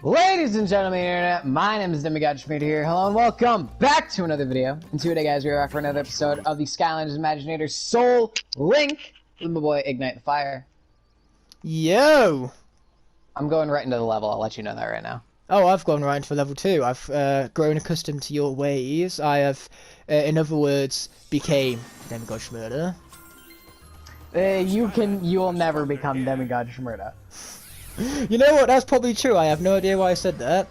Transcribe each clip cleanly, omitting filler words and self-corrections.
Ladies and gentlemen, internet, my name is Demigod Shmurda here. Hello and welcome back to another video. And today, guys, we're back for another episode of the Skylanders Imaginators Soul Link with my boy Igknight the Fire. Yo! I'm going right into the level. I'll let you know that right now. Oh, I've gone right into level 2. I've grown accustomed to your ways. I have, in other words, became Demigod Shmurda. You will never become Demigod Shmurda. You know what? That's probably true. I have no idea why I said that.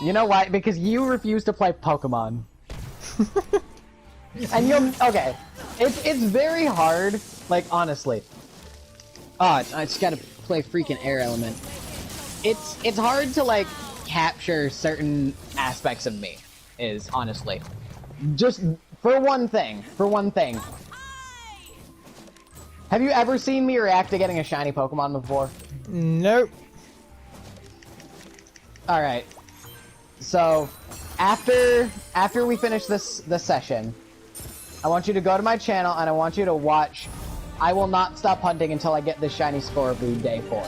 You know why? Because you refuse to play Pokemon. And you'll okay. It's very hard. Like honestly. Oh, I just gotta play freaking Air Element. It's hard to like capture certain aspects of me. Is honestly. Just for one thing. Have you ever seen me react to getting a shiny Pokemon before? Nope. Alright. So, after we finish this session, I want you to go to my channel and I want you to watch I Will Not Stop Hunting Until I Get the Shiny Scorby Day 4.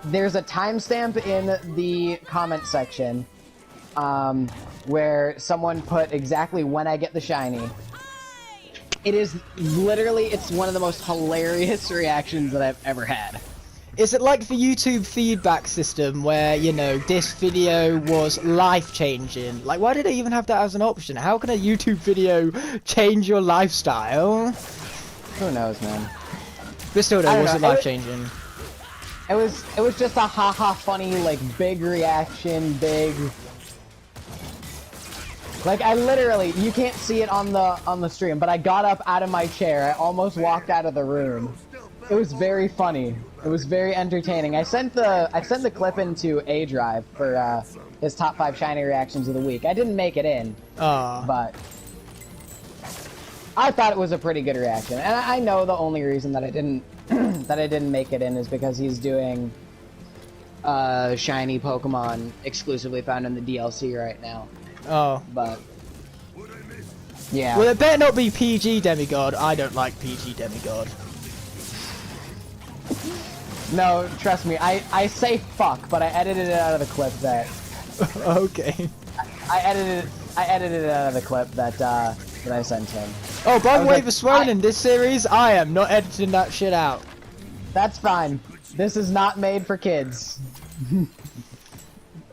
There's a timestamp in the comment section where someone put exactly when I get the shiny. It is literally, it's one of the most hilarious reactions that I've ever had. Is it like the YouTube feedback system where, you know, this video was life-changing? Like, why did they even have that as an option? How can a YouTube video change your lifestyle? Who knows, man. This still though wasn't life-changing. It was just a haha funny, like, big reaction, big... Like, I literally, you can't see it on the stream, but I got up out of my chair, I almost walked out of the room. It was very funny. It was very entertaining. I sent the clip into A Drive for his top 5 shiny reactions of the week. I didn't make it in, but I thought it was a pretty good reaction. And I know the only reason that I didn't that I didn't make it in is because he's doing shiny Pokemon exclusively found in the DLC right now. Oh. But yeah. Well, it better not be PG Demigod. I don't like PG Demigod. No, trust me. I say fuck, but I edited it out of the clip that. Okay. I edited it out of the clip that I sent him. Oh, by the way, for swearing in this series, I am not editing that shit out. That's fine. This is not made for kids.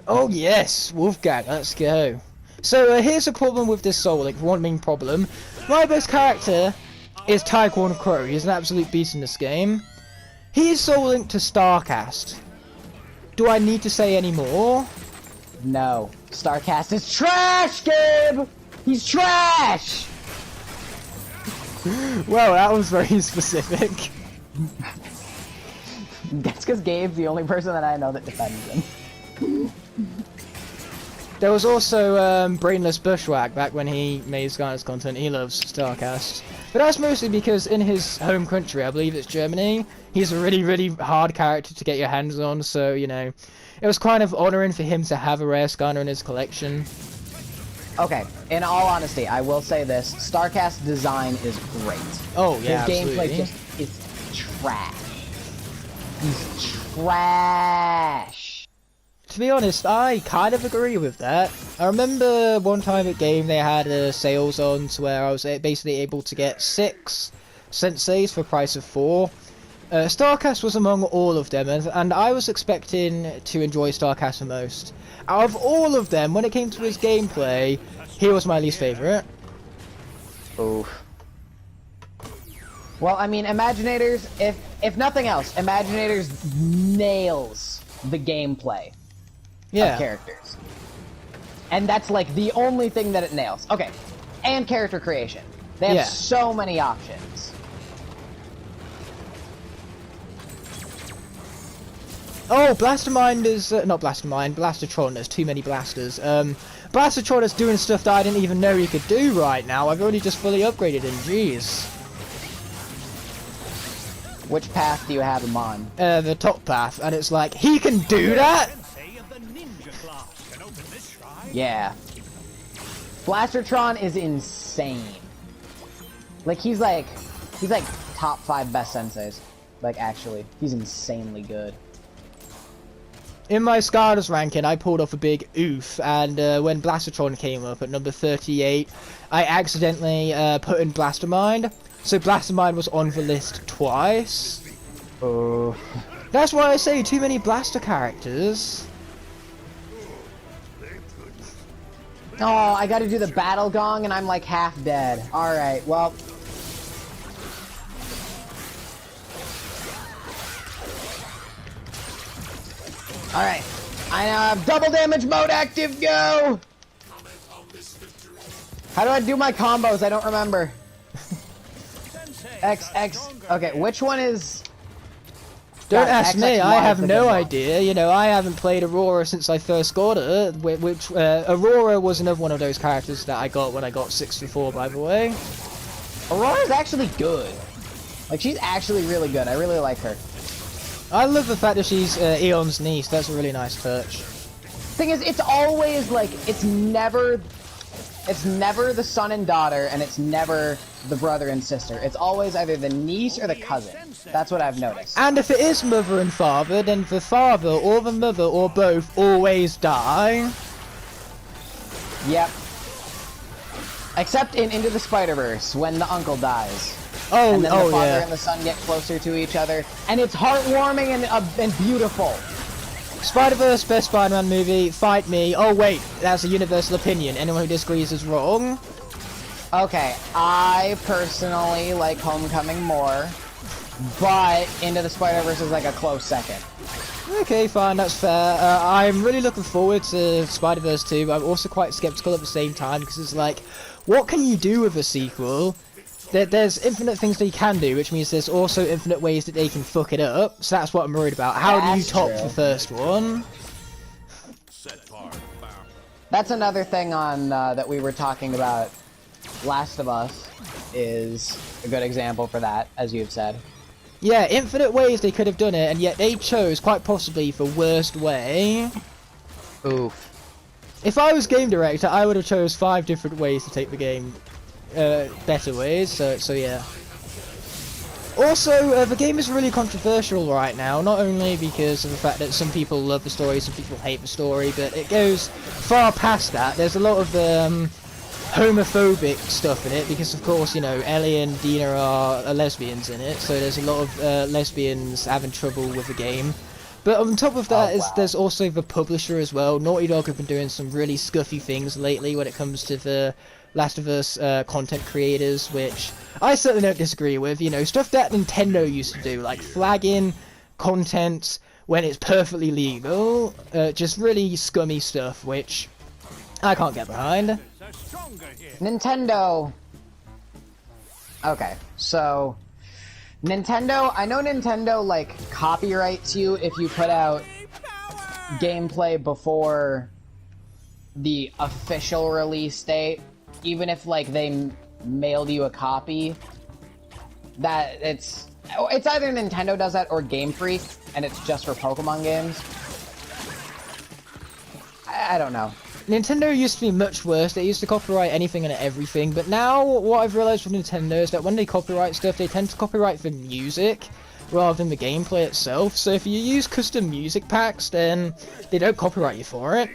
Oh yes, Wolfgang, let's go. So here's the problem with this Soul Link, one main problem. My best character is Taekwon Crow. He's an absolute beast in this game. He is Soul Linked to Starcast. Do I need to say any more? No. Starcast is trash, Gabe! He's trash! Well, that was very specific. That's because Gabe's the only person that I know that defends him. There was also Brainless Bushwhack back when he made Skylanders content. He loves Starcast. But that's mostly because in his home country, I believe it's Germany, he's a really, really hard character to get your hands on, so, you know, it was kind of honouring for him to have a rare Skylander in his collection. Okay, in all honesty, I will say this, Starcast's design is great. Oh, yeah, his gameplay just is trash. He's trash. To be honest, I kind of agree with that. I remember one time at game they had sales on to where I was basically able to get 6 Senseis for the price of 4. Starcast was among all of them, and I was expecting to enjoy Starcast the most. Out of all of them, when it came to his gameplay, he was my least favourite. Oof. Well, I mean, Imaginators, if nothing else, Imaginators nails the gameplay. Of characters. And that's like the only thing that it nails. Okay. And character creation. They have so many options. Oh, Blastermind is not Blastermind, Blastertron, there's too many blasters. Blastertron is doing stuff that I didn't even know he could do right now. I've only just fully upgraded him, jeez. Which path do you have him on? The top path, and it's like, he can do that?! Yeah. Blastertron is insane. Like he's like top 5 best senseis. Like actually, he's insanely good. In my Skylanders ranking, I pulled off a big oof, and when Blastatron came up at number 38, I accidentally put in Blastermind, so Blastermind was on the list twice. Oh. That's why I say too many Blaster characters. Oh, I gotta do the battle gong and I'm like half dead. Alright, well. Alright. I now have double damage mode active, go! How do I do my combos? I don't remember. X. Okay, which one is... Don't ask X, me, X, I Y have for no the- idea. You know, I haven't played Aurora since I first got her, which Aurora was another one of those characters that I got when I got 64, by the way. Aurora's actually good. Like, she's actually really good. I really like her. I love the fact that she's Eon's niece. That's a really nice touch. Thing is, it's always like it's never the son and daughter, and it's never the brother and sister. It's always either the niece or the cousin. That's what I've noticed. And if it is mother and father, then the father or the mother or both always die. Yep. Except in Into the Spider-Verse, when the uncle dies. Oh, And then the father yeah. and the son get closer to each other, and it's heartwarming and beautiful. Spider-Verse, best Spider-Man movie, fight me. Oh wait, that's a universal opinion. Anyone who disagrees is wrong. Okay, I personally like Homecoming more, but Into the Spider-Verse is like a close second. Okay, fine, that's fair. I'm really looking forward to Spider-Verse 2, but I'm also quite skeptical at the same time, because it's like, what can you do with a sequel? There's infinite things that you can do, which means there's also infinite ways that they can fuck it up, so that's what I'm worried about. How do you That's top true. the first one? That's another thing on that we were talking about. Last of Us is a good example for that, as you've said. Yeah, infinite ways they could have done it, and yet they chose, quite possibly, the worst way. Oof. If I was game director, I would have chose 5 different ways to take the game. Better ways, so yeah. Also, the game is really controversial right now, not only because of the fact that some people love the story, some people hate the story, but it goes far past that. There's a lot of homophobic stuff in it, because of course, you know, Ellie and Dina are lesbians in it, so there's a lot of lesbians having trouble with the game. But on top of that, there's also the publisher as well. Naughty Dog have been doing some really scuffy things lately when it comes to the Last of Us content creators, which I certainly don't disagree with. You know, stuff that Nintendo used to do, like flagging content when it's perfectly legal. Just really scummy stuff, which I can't get behind. Nintendo. Okay, so Nintendo, I know Nintendo like copyrights you if you put out gameplay before the official release date, even if like they mailed you a copy. That it's either Nintendo does that or Game Freak, and it's just for Pokemon games. I don't know. Nintendo used to be much worse. They used to copyright anything and everything, but now what I've realized with Nintendo is that when they copyright stuff, they tend to copyright the music rather than the gameplay itself. So if you use custom music packs, then they don't copyright you for it.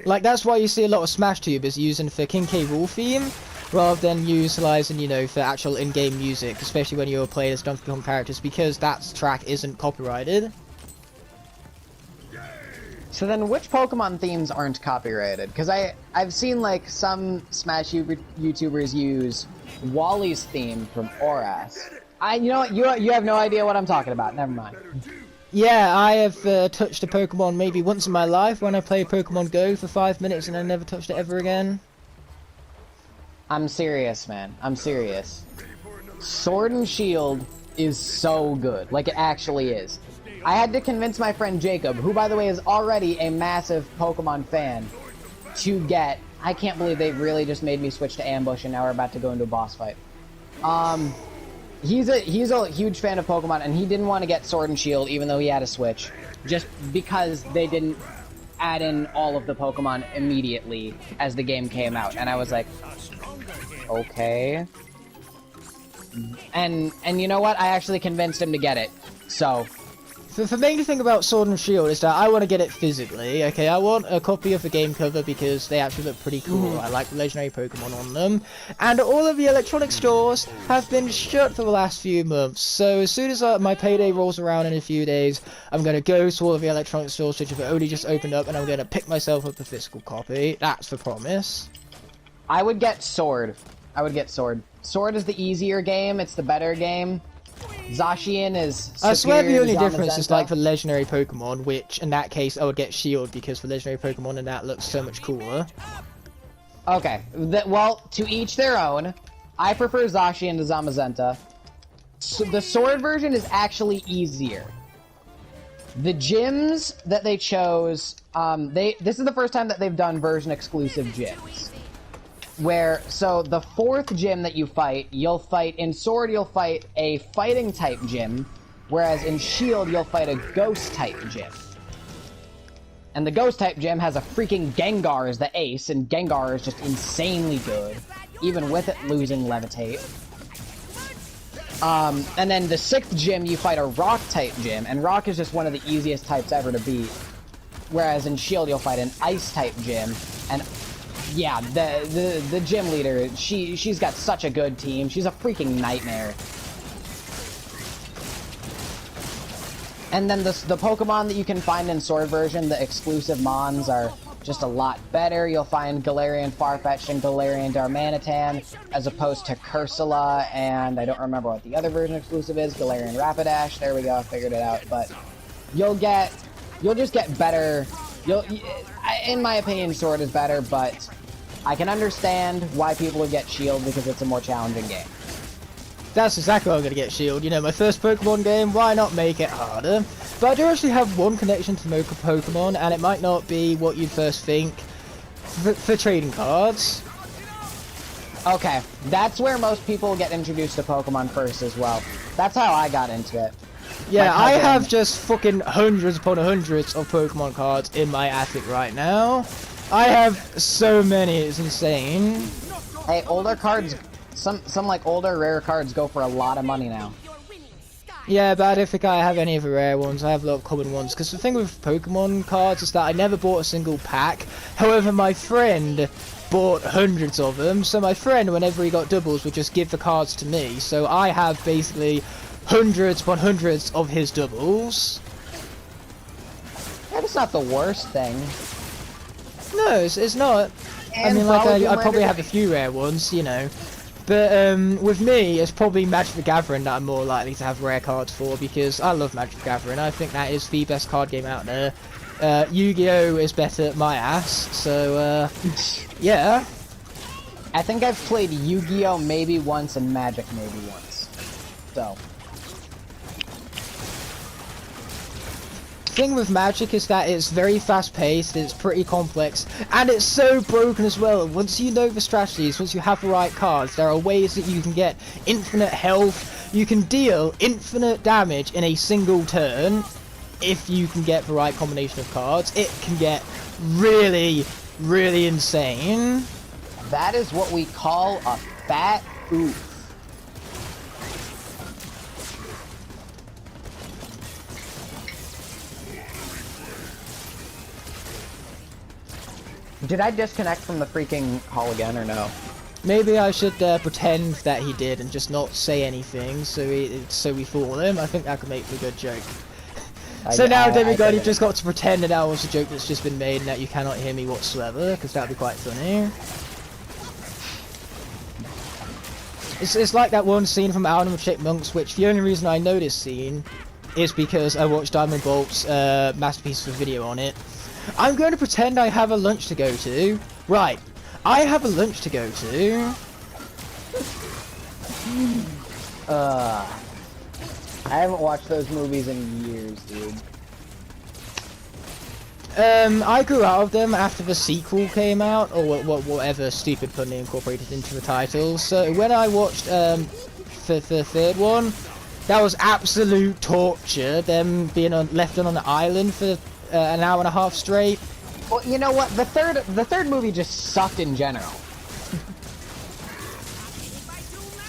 Like, that's why you see a lot of Smash tubers using the King K. Rool theme rather than utilizing, you know, for actual in-game music, especially when you're playing as Donkey Kong characters, because that track isn't copyrighted. So then which Pokemon themes aren't copyrighted? Because I've seen like some Smash YouTubers use Wally's theme from Oras. You know what, you have no idea what I'm talking about, never mind. Yeah, I have touched a Pokemon maybe once in my life when I played Pokemon Go for 5 minutes and I never touched it ever again. I'm serious, man, I'm serious. Sword and Shield is so good, like it actually is. I had to convince my friend Jacob, who by the way is already a massive Pokemon fan, to get... I can't believe they really just made me switch to Ambush and now we're about to go into a boss fight. He's a huge fan of Pokemon and he didn't want to get Sword and Shield even though he had a Switch, just because they didn't add in all of the Pokemon immediately as the game came out. And I was like, okay. And you know what? I actually convinced him to get it. So... The main thing about Sword and Shield is that I want to get it physically, okay? I want a copy of the game cover because they actually look pretty cool. I like the legendary Pokemon on them. And all of the electronic stores have been shut for the last few months. So as soon as my payday rolls around in a few days, I'm going to go to all of the electronic stores which have only just opened up, and I'm going to pick myself up a physical copy. That's the promise. I would get Sword. I would get Sword. Sword is the easier game. It's the better game. Zacian is I swear the only to difference is Zamazenta. like the legendary Pokemon, which in that case I would get Shield because the legendary Pokemon in that looks so much cooler. Okay, well, to each their own. I prefer Zacian to Zamazenta. So the Sword version is actually easier. The gyms that they chose, this is the first time that they've done version exclusive gyms. So the 4th gym that you fight, you'll fight in Sword, you'll fight a fighting type gym, whereas in Shield, you'll fight a ghost type gym. And the ghost type gym has a freaking Gengar as the ace, and Gengar is just insanely good, even with it losing Levitate. And then the 6th gym, you fight a rock type gym, and rock is just one of the easiest types ever to beat. Whereas in Shield, you'll fight an ice type gym, and yeah, the gym leader, she's got such a good team. She's a freaking nightmare. And then the Pokemon that you can find in Sword version, the exclusive Mons, are just a lot better. You'll find Galarian Farfetch'd and Galarian Darmanitan, as opposed to Cursula, and I don't remember what the other version exclusive is, Galarian Rapidash. There we go, I figured it out. But you'll just get better. In my opinion, Sword is better, but I can understand why people would get Shield because it's a more challenging game. That's exactly why I'm going to get Shield. You know, my first Pokemon game, why not make it harder? But I do actually have one connection to Pokemon, and it might not be what you first think for trading cards. Okay, that's where most people get introduced to Pokemon first as well. That's how I got into it. Yeah, I have just fucking hundreds upon hundreds of Pokemon cards in my attic right now. I have so many, it's insane. Hey, older cards, some like older rare cards go for a lot of money now. Yeah, but I don't think I have any of the rare ones. I have a lot of common ones. Because the thing with Pokemon cards is that I never bought a single pack. However, my friend bought hundreds of them. So my friend, whenever he got doubles, would just give the cards to me. So I have basically hundreds upon hundreds of his doubles. That's not the worst thing. No, it's not. And I mean, like, I probably Commander- have a few rare ones, you know. But with me, it's probably Magic the Gathering that I'm more likely to have rare cards for, because I love Magic the Gathering. I think that is the best card game out there. Yu-Gi-Oh! Is better at my ass, so, yeah. I think I've played Yu-Gi-Oh! Maybe once and Magic maybe once. So. The thing with Magic is that it's very fast-paced, it's pretty complex, and it's so broken as well. Once you know the strategies, once you have the right cards, there are ways that you can get infinite health, you can deal infinite damage in a single turn, if you can get the right combination of cards. It can get really, really insane. That is what we call a fat oof. Did I disconnect from the freaking hall again, or no? Maybe I should pretend that he did and just not say anything, so we fool him. I think that could make a good joke. So now, Demigod, you've just got to pretend that that was a joke that's just been made and that you cannot hear me whatsoever, because that'd be quite funny. It's like that one scene from Alvin and the Chipmunks, which the only reason I know this scene is because I watched Diamond Bolt's masterpiece of a video on it. I'm going to pretend I have a lunch to go to. Right, I have a lunch to go to. I haven't watched those movies in years, dude. I grew out of them after the sequel came out, or whatever stupid pun they incorporated into the title. So when I watched the third one, that was absolute torture. Them being left on an island for an hour and a half straight. Well, you know what? The third movie just sucked in general.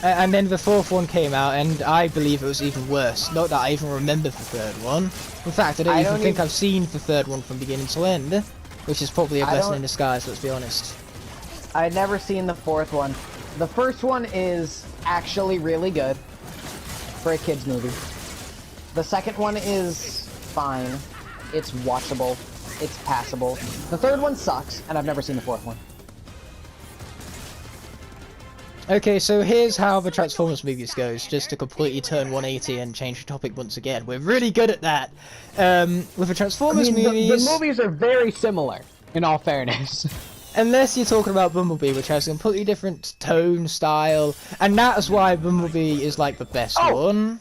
And then the fourth one came out, and I believe it was even worse. Not that I even remember the third one. In fact, I don't even think I've seen the third one from beginning to end, which is probably a blessing in disguise, let's be honest. I'd never seen the fourth one. The first one is actually really good for a kids movie. The second one is fine. It's watchable. It's passable. The third one sucks, and I've never seen the fourth one. Okay, so here's how the Transformers movies goes, just to completely turn 180 and change the topic once again. We're really good at that. With the Transformers movies... The movies are very similar, in all fairness. Unless you're talking about Bumblebee, which has a completely different tone, style, and that's why Bumblebee is like the best one.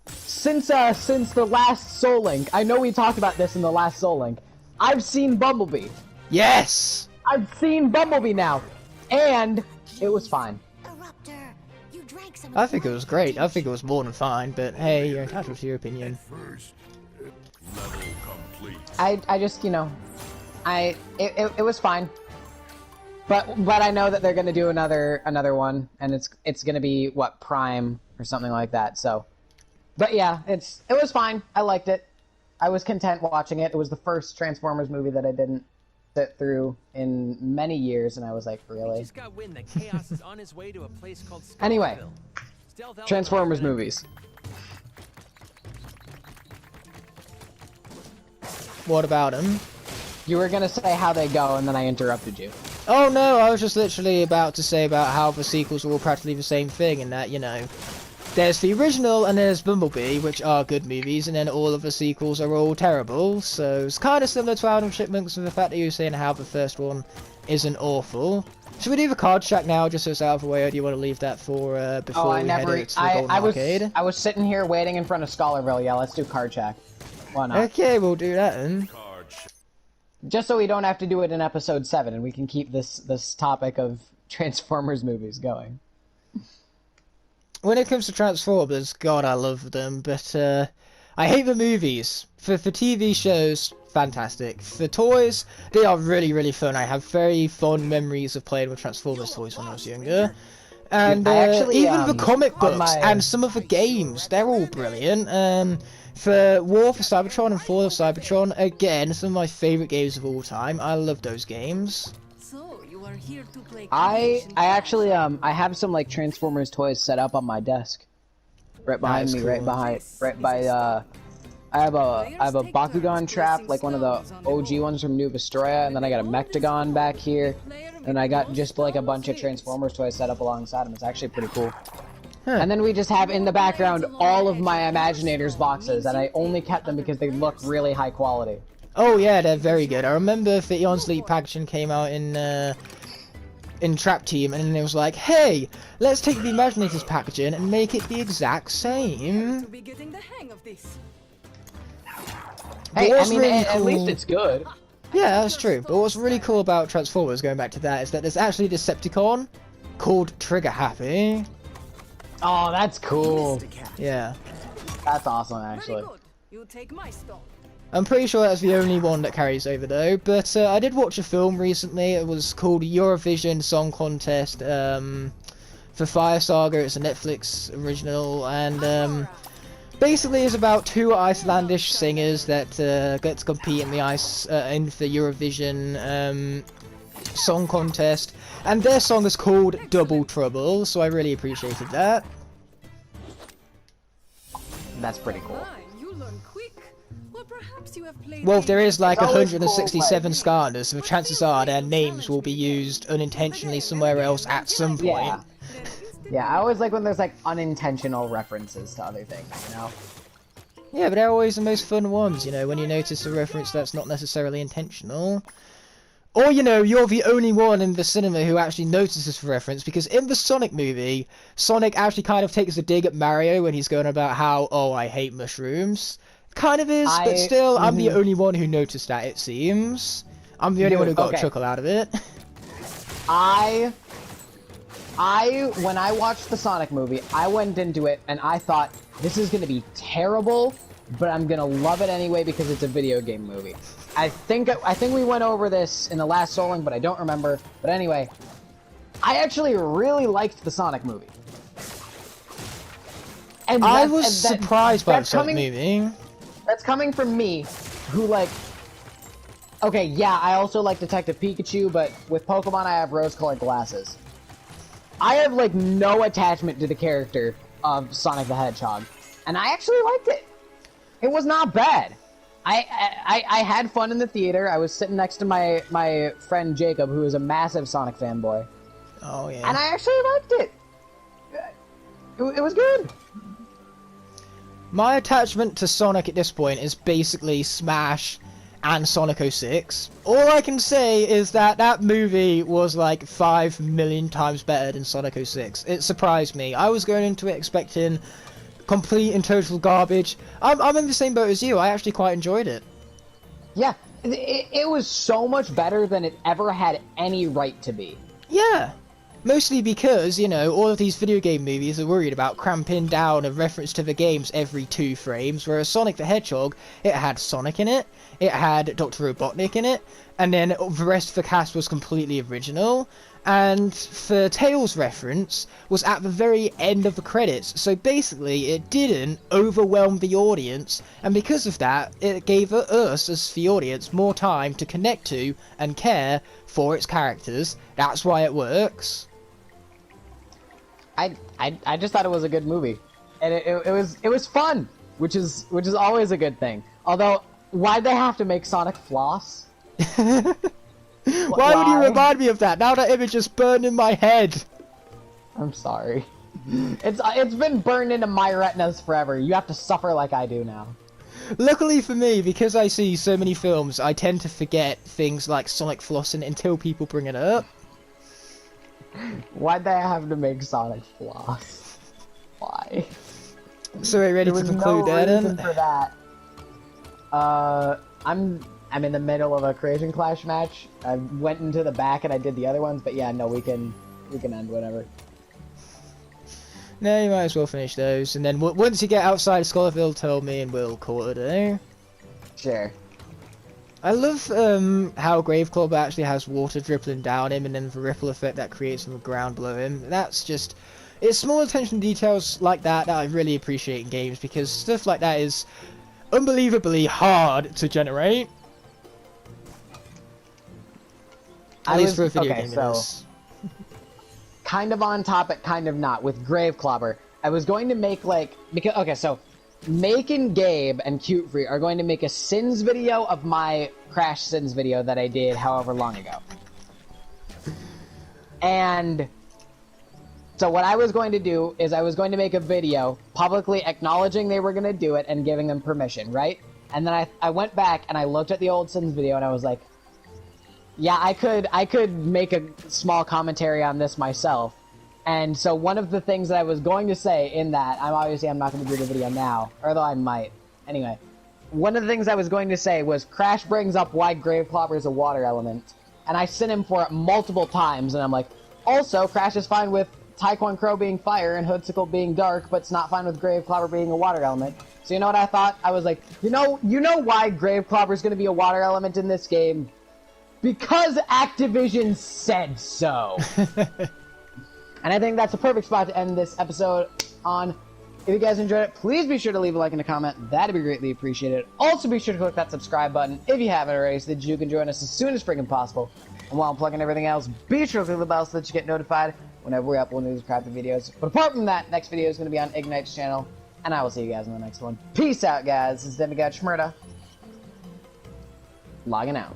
Since the last Soul Link, I know we talked about this in the last Soul Link, I've seen Bumblebee. Yes! I've seen Bumblebee now, and it was fine. I think it was great. I think it was more than fine, but hey, you're entitled to your opinion. I just, you know, it was fine. But I know that they're gonna do another one, and it's gonna be what, Prime or something like that. So, but yeah, it was fine. I liked it. I was content watching it. It was the first Transformers movie that I didn't sit through in many years, and I was like, really? Just got wind that Chaos is on his way to a place called Anyway, Transformers movies. What about them? You were gonna say how they go, and then I interrupted you. Oh no, I was just literally about to say about how the sequels are all practically the same thing, and that, you know, there's the original and there's Bumblebee, which are good movies, and then all of the sequels are all terrible, so it's kind of similar to Adam Chipmunks with the fact that you were saying how the first one isn't awful. Should we do the card check now, just so it's out of the way, or do you want to leave that for before we head over to the Golden Arcade? I was sitting here waiting in front of Scholarville. Yeah, let's do card check. Why not? Okay, we'll do that then. Just so we don't have to do it in episode 7, and we can keep this topic of Transformers movies going. When it comes to Transformers, God, I love them, but I hate the movies. For TV shows, fantastic. For toys, they are really, really fun. I have very fond memories of playing with Transformers toys when I was younger. And even the comic books and some of the games, they're all brilliant. For War for Cybertron and Fall of Cybertron, again, some of my favourite games of all time. I love those games. So you are here to play. I actually I have some like Transformers toys set up on my desk, right behind me, cool. right by I have a Bakugan trap, like one of the OG ones from New Vestroya, and then I got a Mechtagon back here, and I got just like a bunch of Transformers toys set up alongside them. It's actually pretty cool. Huh. And then we just have in the background all of my Imaginators boxes, and I only kept them because they look really high quality. Oh yeah, they're very good. I remember the Eon Sleep packaging came out in Trap Team, and it was like, hey, let's take the Imaginators packaging and make it the exact same. Hey, I mean, really cool. At least it's good. Yeah, that's true. But what's really cool about Transformers, going back to that, is that there's actually a Decepticon called Trigger Happy. Oh, that's cool. Yeah. That's awesome, actually. You take my stone. I'm pretty sure that's the only one that carries over, though. But I did watch a film recently. It was called Eurovision Song Contest for Fire Saga. It's a Netflix original, and basically it's about two Icelandic singers that get to compete in the Eurovision Song Contest. And their song is called Double Trouble, so I really appreciated that. That's pretty cool. Well, if there is like 167 Skylanders, so the chances are their names will be used unintentionally somewhere else at some point. Yeah. Yeah, I always like when there's like unintentional references to other things, you know? Yeah, but they're always the most fun ones, you know, when you notice a reference that's not necessarily intentional. Or, you know, you're the only one in the cinema who actually notices the reference, because in the Sonic movie, Sonic actually kind of takes a dig at Mario when he's going about how, oh, I hate mushrooms. Kind of is, but still, I'm the only one who noticed that, it seems. I'm the only one who got a chuckle out of it. When I watched the Sonic movie, I went into it and I thought, this is going to be terrible, but I'm going to love it anyway because it's a video game movie. I think we went over this in the last Soul Link, but I don't remember. But anyway, I actually really liked the Sonic movie. And I that's- was and that- surprised by the that's Sonic coming- movie. That's coming from me, who like... Okay, yeah, I also like Detective Pikachu, but with Pokemon I have rose-colored glasses. I have, like, no attachment to the character of Sonic the Hedgehog, and I actually liked it. It was not bad. I had fun in the theater. I was sitting next to my friend Jacob, who is a massive Sonic fanboy, Oh yeah. and I actually liked it. It was good. My attachment to Sonic at this point is basically Smash and Sonic 06. All I can say is that that movie was like 5 million times better than Sonic 06. It surprised me. I was going into it expecting complete and total garbage. I'm in the same boat as you. I actually quite enjoyed it. Yeah, it was so much better than it ever had any right to be. Yeah. Mostly because, you know, all of these video game movies are worried about cramping down a reference to the games every 2 frames, whereas Sonic the Hedgehog, it had Sonic in it, it had Dr. Robotnik in it, and then the rest of the cast was completely original, and the Tails reference was at the very end of the credits, so basically it didn't overwhelm the audience, and because of that, it gave us, as the audience, more time to connect to and care for its characters. That's why it works. I just thought it was a good movie, and it was fun, which is always a good thing. Although, why'd they have to make Sonic floss? Why would you remind me of that? Now that image is burned in my head. I'm sorry. It's been burned into my retinas forever. You have to suffer like I do now. Luckily for me, because I see so many films, I tend to forget things like Sonic flossing until people bring it up. Why'd they have to make Sonic floss? Why? So we're ready There to was conclude no there reason then? for that. I'm in the middle of a Creation Clash match. I went into the back and I did the other ones, but yeah, no, we can end whatever. No, you might as well finish those, and then once you get outside Scholarville, tell me and we'll call it a day. Sure. I love how Graveclub actually has water dripping down him and then the ripple effect that creates from the ground below him. That's just... It's small attention to details like that that I really appreciate in games, because stuff like that is unbelievably hard to generate. At least for a video game it is. Kind of on topic, kind of not, with Graveclobber. I was going to make, like... because okay, so... Make and Gabe and Cute Free are going to make a Sins video of my Crash Sins video that I did however long ago. And... So what I was going to do is I was going to make a video publicly acknowledging they were going to do it and giving them permission, right? And then I went back and I looked at the old Sins video and I was like, yeah, I could make a small commentary on this myself. And so one of the things that I was going to say in that, I'm not going to do the video now, although I might. Anyway, one of the things I was going to say was Crash brings up why Graveclobber is a water element. And I sent him for it multiple times, and I'm like, also, Crash is fine with Taekwon Crow being fire and Hoodsicle being dark, but it's not fine with Graveclobber being a water element. So you know what I thought? I was like, you know why Graveclobber is going to be a water element in this game? Because Activision said so. And I think that's a perfect spot to end this episode on. If you guys enjoyed it, please be sure to leave a like and a comment. That'd be greatly appreciated. Also, be sure to click that subscribe button if you haven't already so that you can join us as soon as freaking possible. And while I'm plugging everything else, be sure to click the bell so that you get notified whenever we upload new crafty videos. But apart from that, next video is going to be on Igknight's channel, and I will see you guys in the next one. Peace out, guys. This is Demigod Shmurda. Logging out.